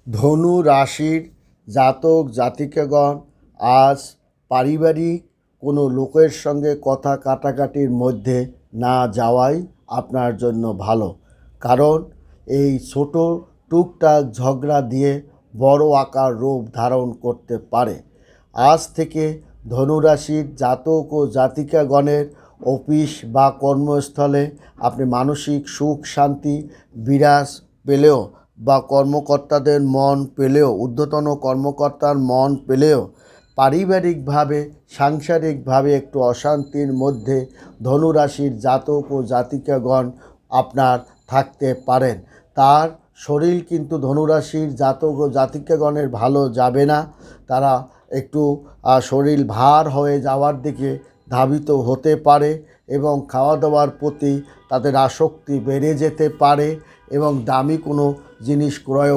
ধনু রাশির জাতক জাতিকাগণ আজ পারিবারিক কোনো লোকের সঙ্গে কথা কাটাকাটির মধ্যে না যাওয়াই আপনার জন্য ভালো। কারণ এই ছোট টুকটাক ঝগড়া দিয়ে বড় আকার রূপ ধারণ করতে পারে। আজ থেকে ধনুরাশির জাতক ও জাতিকাগণের অফিস বা কর্মস্থলে আপনি মানসিক সুখ শান্তি বিরাজ পেলেও বা কর্মকর্তাদের মন পেলেও, ঊর্ধ্বতন কর্মকর্তার মন পেলেও পারিবারিকভাবে সাংসারিকভাবে একটু অশান্তির মধ্যে ধনুরাশির জাতক ও জাতিকাগণ আপনার থাকতে পারেন। তার শরীর কিন্তু ধনুরাশির জাতক ও জাতিকাগণের ভালো যাবে না। তারা একটু শরীর ভার হয়ে যাওয়ার দিকে ধাবিত হতে পারে এবং খাওয়া দাওয়ার প্রতি তাদের আসক্তি বেড়ে যেতে পারে এবং দামি কোনো জিনিস ক্রয়